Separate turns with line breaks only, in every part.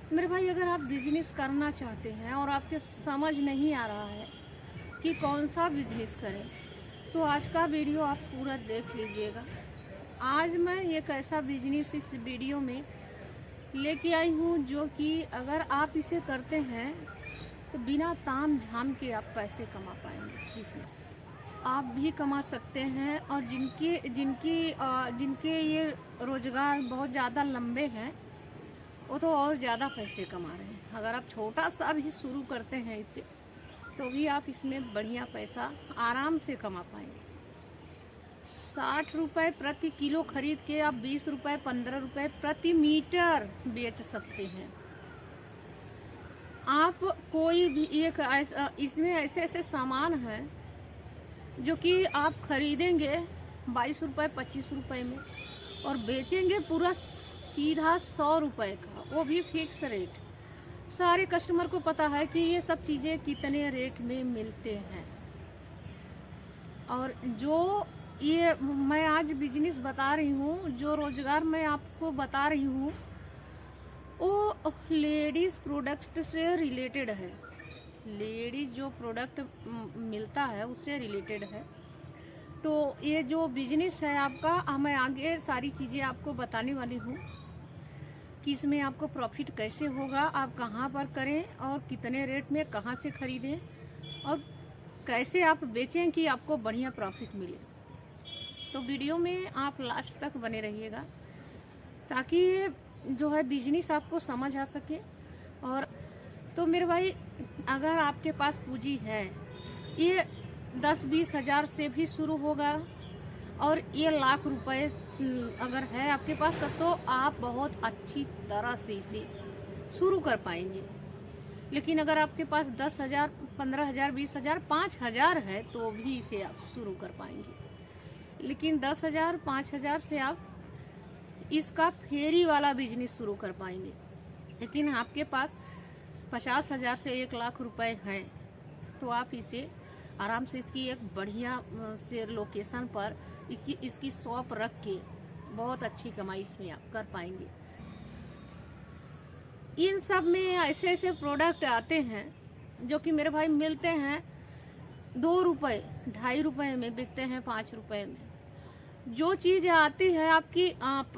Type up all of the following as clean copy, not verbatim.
मेरे भाई, अगर आप बिजनेस करना चाहते हैं और आपके समझ नहीं आ रहा है कि कौन सा बिजनेस करें, तो आज का वीडियो आप पूरा देख लीजिएगा। आज मैं एक ऐसा बिजनेस इस वीडियो में लेके आई हूँ जो कि अगर आप इसे करते हैं तो बिना ताम झाम के आप पैसे कमा पाएंगे। इसमें आप भी कमा सकते हैं, और जिनके ये रोज़गार बहुत ज़्यादा लंबे हैं वो तो और ज़्यादा पैसे कमा रहे हैं। अगर आप छोटा सा भी शुरू करते हैं इससे, तो भी आप इसमें बढ़िया पैसा आराम से कमा पाएंगे। 60 रुपये प्रति किलो खरीद के आप 20 रुपये 15 रुपये प्रति मीटर बेच सकते हैं। आप कोई भी एक इसमें ऐसे ऐसे सामान हैं जो कि आप खरीदेंगे 22 रुपये 25 रुपये में और बेचेंगे पूरा सीधा 100 रुपये का, वो भी फिक्स रेट। सारे कस्टमर को पता है कि ये सब चीज़ें कितने रेट में मिलते हैं। और जो ये मैं आज बिजनेस बता रही हूँ, जो रोज़गार मैं आपको बता रही हूँ, वो लेडीज़ प्रोडक्ट से रिलेटेड है। लेडीज़ जो प्रोडक्ट मिलता है उससे रिलेटेड है। तो ये जो बिजनेस है आपका, मैं आगे सारी चीज़ें आपको बताने वाली हूँ कि इसमें आपको प्रॉफिट कैसे होगा, आप कहाँ पर करें और कितने रेट में कहाँ से खरीदें और कैसे आप बेचें कि आपको बढ़िया प्रॉफिट मिले। तो वीडियो में आप लास्ट तक बने रहिएगा ताकि जो है बिजनेस आपको समझ आ सके। और तो मेरे भाई, अगर आपके पास पूंजी है, ये 10-20 हज़ार से भी शुरू होगा और ये लाख रुपए अगर है आपके पास, तब तो आप बहुत अच्छी तरह से इसे शुरू कर पाएंगे। लेकिन अगर आपके पास 10,000, 15,000, 20,000, 5,000 है तो भी इसे आप शुरू कर पाएंगे। लेकिन 10,000, 5,000 से आप इसका फेरी वाला बिजनेस शुरू कर पाएंगे। लेकिन आपके पास 50,000 से 1 लाख रुपए हैं तो आप इसे आराम से इसकी एक बढ़िया से लोकेशन पर इसकी शॉप रख के बहुत अच्छी कमाई इसमें आप कर पाएंगे। इन सब में ऐसे ऐसे प्रोडक्ट आते हैं जो कि मेरे भाई मिलते हैं 2 रुपये 2.5 रुपये में, बिकते हैं 5 रुपये में। जो चीज़ आती है आपकी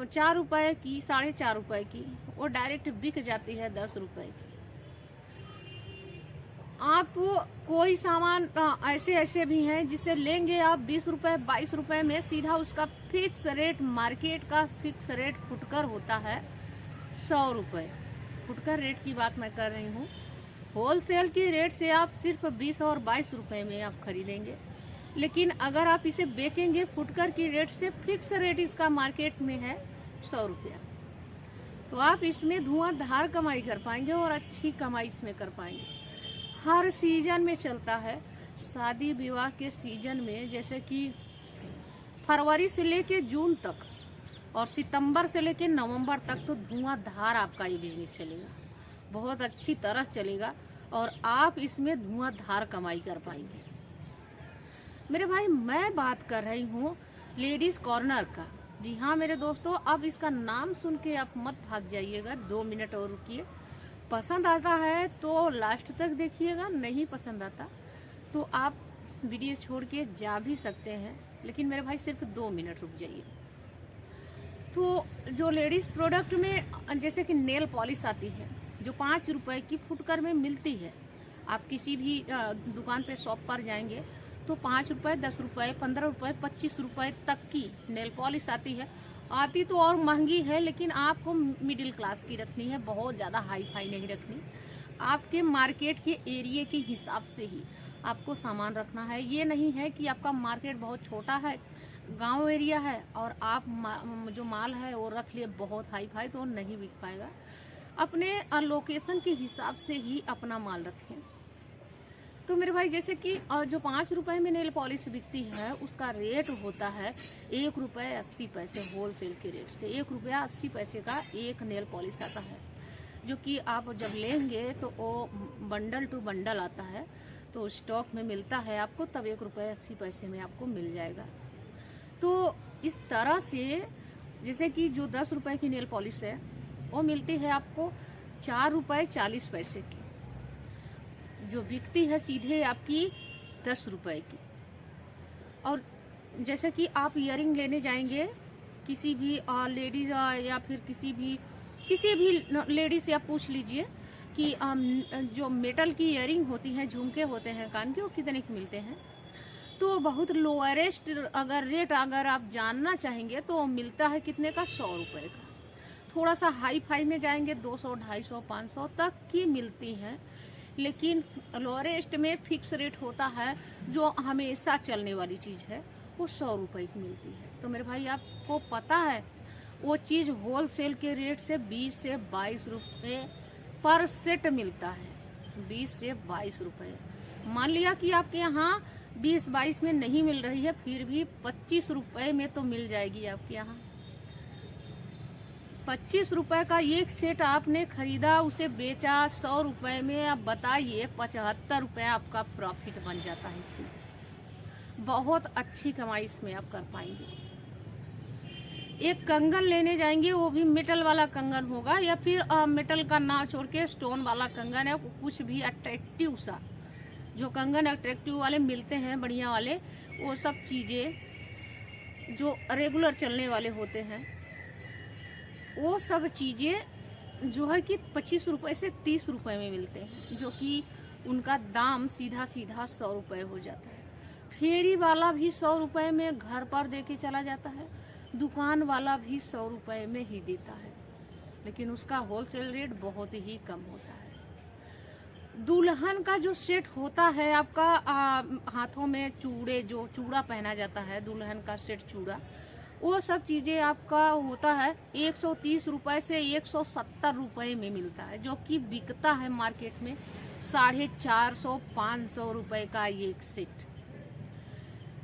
4 रुपये की, 4.5 रुपये की, वो डायरेक्ट बिक जाती है 10 रुपये की। आप कोई सामान ऐसे ऐसे भी हैं जिसे लेंगे आप 20 रुपये 22 रुपये में, सीधा उसका फिक्स रेट, मार्केट का फिक्स रेट फुटकर होता है 100 रुपये। फुटकर रेट की बात मैं कर रही हूँ। होलसेल की रेट से आप सिर्फ 20 और 22 रुपये में आप खरीदेंगे। लेकिन अगर आप इसे बेचेंगे फुटकर की रेट से, फिक्स रेट इसका मार्केट में है 100 रुपया, तो आप इसमें धुआंधार कमाई कर पाएंगे और अच्छी कमाई इसमें कर पाएंगे। हर सीजन में चलता है। शादी विवाह के सीजन में, जैसे कि फरवरी से लेके जून तक और सितंबर से लेके नवंबर तक, तो धुआंधार आपका ये बिजनेस चलेगा, बहुत अच्छी तरह चलेगा और आप इसमें धुआंधार कमाई कर पाएंगे। मेरे भाई, मैं बात कर रही हूँ लेडीज़ कॉर्नर का। जी हाँ मेरे दोस्तों, अब इसका नाम सुन के आप मत भाग जाइएगा, 2 मिनट और रुकिए। पसंद आता है तो लास्ट तक देखिएगा, नहीं पसंद आता तो आप वीडियो छोड़ के जा भी सकते हैं, लेकिन मेरे भाई सिर्फ 2 मिनट रुक जाइए। तो जो लेडीज़ प्रोडक्ट में जैसे कि नेल पॉलिश आती है जो 5 रुपये की फुटकर में मिलती है। आप किसी भी दुकान पे, शॉप पर जाएंगे तो 5 रुपये 10 रुपये 15 रुपये 25 रुपये तक की नेल पॉलिश आती है। आती तो और महंगी है, लेकिन आपको मिडिल क्लास की रखनी है, बहुत ज़्यादा हाई फाई नहीं रखनी। आपके मार्केट के एरिया के हिसाब से ही आपको सामान रखना है। ये नहीं है कि आपका मार्केट बहुत छोटा है, गांव एरिया है और आप जो माल है वो रख लिए बहुत हाई फाई, तो नहीं बिक पाएगा। अपने लोकेशन के हिसाब से ही अपना माल रखें। तो मेरे भाई, जैसे कि जो 5 रुपये में नेल पॉलिश बिकती है उसका रेट होता है 1 रुपये 80 पैसे होलसेल के रेट से। 1 रुपया 80 पैसे का एक नेल पॉलिश आता है, जो कि आप जब लेंगे तो वो बंडल टू बंडल आता है, तो स्टॉक में मिलता है आपको, तब 1 रुपये 80 पैसे में आपको मिल जाएगा। तो इस तरह से जैसे कि जो 10 रुपये की नेल पॉलिश है वो मिलती है आपको ₹4.40 की, जो बिकती है सीधे आपकी 10 रुपए की। और जैसे कि आप इयरिंग लेने जाएंगे किसी भी लेडीज या फिर किसी भी लेडीज से आप पूछ लीजिए कि जो मेटल की इयरिंग होती हैं, झुमके होते हैं कान के, वो कितने के मिलते हैं। तो बहुत लोअरेस्ट रेट अगर आप जानना चाहेंगे तो मिलता है कितने का, 100 रुपए का। थोड़ा सा हाई फाई में जाएंगे 200, 250, 500 तक की मिलती हैं, लेकिन लोअरेस्ट में फिक्स रेट होता है जो हमेशा चलने वाली चीज़ है, वो 100 रुपए की मिलती है। तो मेरे भाई आपको पता है वो चीज़ होलसेल के रेट से 20 से 22 रुपये पर सेट मिलता है, 20 से 22 रुपये। मान लिया कि आपके यहाँ 20-22 में नहीं मिल रही है, फिर भी 25 रुपये में तो मिल जाएगी आपके यहाँ। 25 रुपये का एक सेट आपने खरीदा, उसे बेचा 100 रुपये में, अब बताइए 75 रुपये आपका प्रॉफिट बन जाता है। इसमें बहुत अच्छी कमाई इसमें आप कर पाएंगे। एक कंगन लेने जाएंगे, वो भी मेटल वाला कंगन होगा या फिर मेटल का ना छोड़ के स्टोन वाला कंगन है, कुछ भी अट्रैक्टिव सा, जो कंगन अट्रैक्टिव वाले मिलते हैं बढ़िया वाले, वो सब चीज़ें जो रेगुलर चलने वाले होते हैं, वो सब चीज़ें जो है कि 25 रुपये से 30 रुपये में मिलते हैं, जो कि उनका दाम सीधा 100 रुपये हो जाता है। फेरी वाला भी 100 रुपये में घर पर दे के चला जाता है, दुकान वाला भी 100 रुपये में ही देता है, लेकिन उसका होलसेल रेट बहुत ही कम होता है। दुल्हन का जो सेट होता है आपका, हाथों में चूड़े, जो चूड़ा पहना जाता है, दुल्हन का सेट चूड़ा, वो सब चीज़ें आपका होता है 130 रुपये से 170 रुपये में मिलता है, जो कि बिकता है मार्केट में 450-500 रुपये का एक सेट।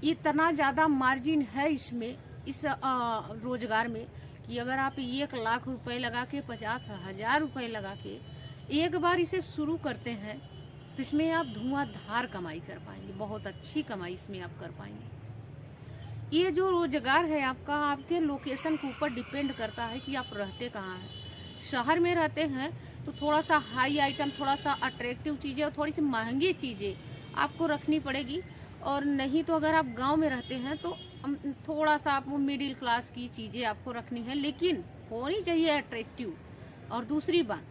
इतना ज़्यादा मार्जिन है इसमें, इस रोजगार में, कि अगर आप 1 लाख रुपए लगा के, 50,000 रुपये लगा के एक बार इसे शुरू करते हैं, तो इसमें आप धुआंधार कमाई कर पाएंगे, बहुत अच्छी कमाई इसमें आप कर पाएंगे। ये जो रोजगार है आपका, आपके लोकेशन के ऊपर डिपेंड करता है कि आप रहते कहाँ हैं। शहर में रहते हैं तो थोड़ा सा हाई आइटम, थोड़ा सा अट्रैक्टिव चीज़ें और थोड़ी सी महंगी चीज़ें आपको रखनी पड़ेगी, और नहीं तो अगर आप गांव में रहते हैं तो थोड़ा सा आप मिडिल क्लास की चीज़ें आपको रखनी है, लेकिन होनी चाहिए अट्रैक्टिव। और दूसरी बात,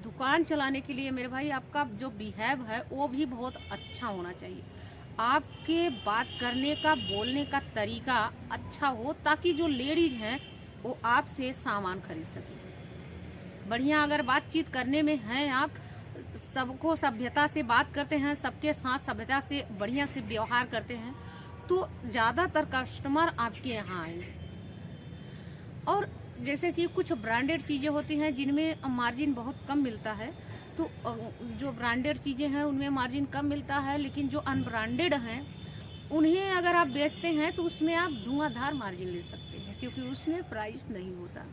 दुकान चलाने के लिए मेरे भाई आपका जो बिहेव है वो भी बहुत अच्छा होना चाहिए। आपके बात करने का, बोलने का तरीका अच्छा हो, ताकि जो लेडीज हैं वो आपसे सामान खरीद सकें। बढ़िया अगर बातचीत करने में हैं, आप सबको सभ्यता से बात करते हैं, सबके साथ सभ्यता से बढ़िया से व्यवहार करते हैं, तो ज़्यादातर कस्टमर आपके यहाँ आएंगे। और जैसे कि कुछ ब्रांडेड चीज़ें होती हैं जिनमें मार्जिन बहुत कम मिलता है, तो जो ब्रांडेड चीज़ें हैं उनमें मार्जिन कम मिलता है, लेकिन जो अनब्रांडेड हैं उन्हें अगर आप बेचते हैं तो उसमें आप धुआंधार मार्जिन ले सकते हैं, क्योंकि उसमें प्राइस नहीं होता,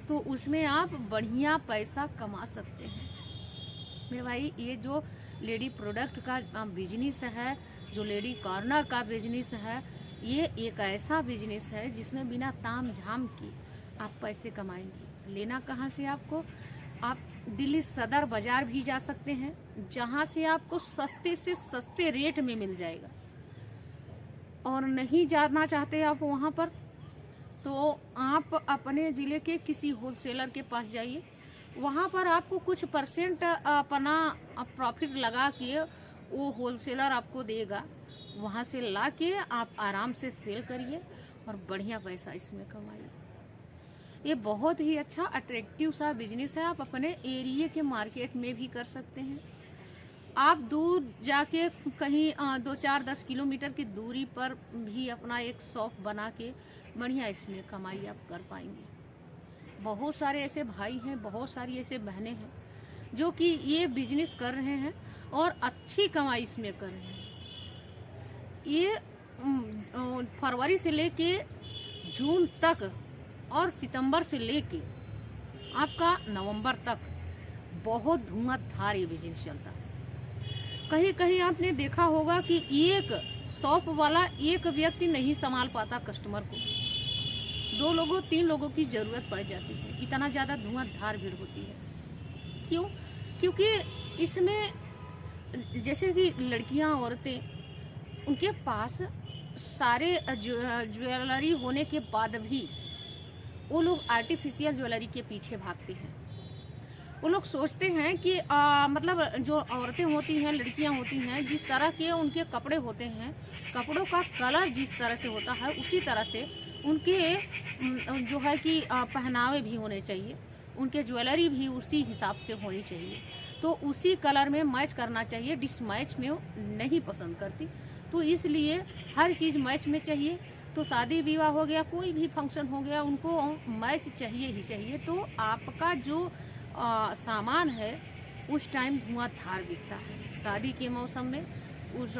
तो उसमें आप बढ़िया पैसा कमा सकते हैं। मेरे भाई ये जो लेडी प्रोडक्ट का बिजनेस है, जो लेडी कॉर्नर का बिजनेस है, ये एक ऐसा बिजनेस है जिसमें बिना ताम झाम के आप पैसे कमाएंगे। लेना कहाँ से आपको, आप दिल्ली सदर बाजार भी जा सकते हैं, जहाँ से आपको सस्ते से सस्ते रेट में मिल जाएगा। और नहीं जाना चाहते आप वहाँ पर, तो आप अपने ज़िले के किसी होलसेलर के पास जाइए, वहाँ पर आपको कुछ परसेंट अपना प्रॉफिट लगा के वो होलसेलर आपको देगा, वहाँ से ला के आप आराम से सेल करिए और बढ़िया पैसा इसमें कमाइए। ये बहुत ही अच्छा अट्रैक्टिव सा बिजनेस है, आप अपने एरिया के मार्केट में भी कर सकते हैं। आप दूर जाके कहीं 2-4-10 किलोमीटर की दूरी पर भी अपना एक शॉप बना के बढ़िया इसमें कमाई आप कर पाएंगे। बहुत सारे ऐसे भाई हैं, बहुत सारी ऐसे बहनें हैं जो कि ये बिजनेस कर रहे हैं और अच्छी कमाई इसमें कर रहे हैं। ये फरवरी से लेके जून तक और सितंबर से लेके आपका नवंबर तक बहुत धुआंधार ये बिजनेस चलता है। कहीं कहीं आपने देखा होगा कि एक शॉप वाला एक व्यक्ति नहीं संभाल पाता कस्टमर को, 2 लोगों 3 लोगों की ज़रूरत पड़ जाती है, इतना ज़्यादा धुआंधार भीड़ होती है। क्यों? क्योंकि इसमें जैसे कि लड़कियां, औरतें, उनके पास सारे ज्वेलरी होने के बाद भी वो लोग आर्टिफिशियल ज्वेलरी के पीछे भागते हैं। वो लोग सोचते हैं कि मतलब जो औरतें होती हैं, लड़कियां होती हैं, जिस तरह के उनके कपड़े होते हैं, कपड़ों का कलर जिस तरह से होता है उसी तरह से उनके जो है कि पहनावे भी होने चाहिए, उनके ज्वेलरी भी उसी हिसाब से होनी चाहिए। तो उसी कलर में मैच करना चाहिए, डिसमैच में वो नहीं पसंद करती। तो इसलिए हर चीज़ मैच में चाहिए। तो शादी विवाह हो गया, कोई भी फंक्शन हो गया, उनको मैच चाहिए ही चाहिए। तो आपका जो सामान है उस टाइम धुआंधार बिकता है। शादी के मौसम में उस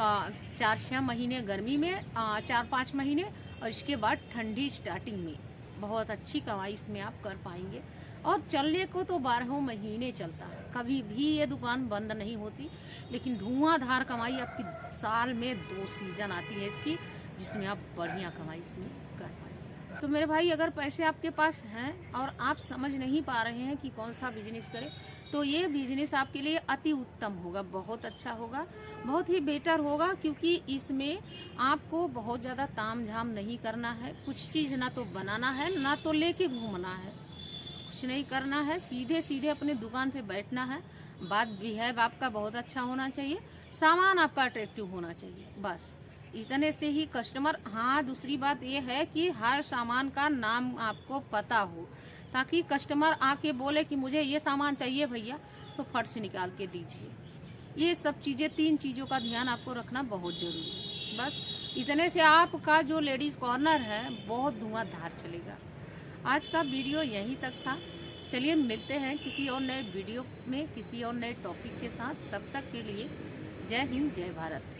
4-6 महीने गर्मी में, 4-5 महीने, और इसके बाद ठंडी स्टार्टिंग में बहुत अच्छी कमाई इसमें आप कर पाएंगे। और चलने को तो 12 महीने चलता है, कभी भी ये दुकान बंद नहीं होती। लेकिन धुआंधार कमाई आपकी साल में 2 सीजन आती है इसकी, जिसमें आप बढ़िया कमाई इसमें कर पाएंगे। तो मेरे भाई, अगर पैसे आपके पास हैं और आप समझ नहीं पा रहे हैं कि कौन सा बिजनेस करें, तो ये बिजनेस आपके लिए अति उत्तम होगा, बहुत अच्छा होगा, बहुत ही बेटर होगा। क्योंकि इसमें आपको बहुत ज़्यादा ताम झाम नहीं करना है। कुछ चीज़ ना तो बनाना है, ना तो लेके घूमना है, कुछ नहीं करना है। सीधे सीधे अपने दुकान पे बैठना है। बात बिहेव आपका बहुत अच्छा होना चाहिए, सामान आपका अट्रैक्टिव होना चाहिए, बस इतने से ही कस्टमर। हाँ, दूसरी बात ये है कि हर सामान का नाम आपको पता हो, ताकि कस्टमर आके बोले कि मुझे ये सामान चाहिए भैया, तो फट से निकाल के दीजिए। ये सब चीज़ें, 3 चीज़ों का ध्यान आपको रखना बहुत ज़रूरी है। बस इतने से आपका जो लेडीज़ कॉर्नर है बहुत धुआंधार चलेगा। आज का वीडियो यहीं तक था। चलिए मिलते हैं किसी और नए वीडियो में, किसी और नए टॉपिक के साथ। तब तक के लिए जय हिंद, जय भारत।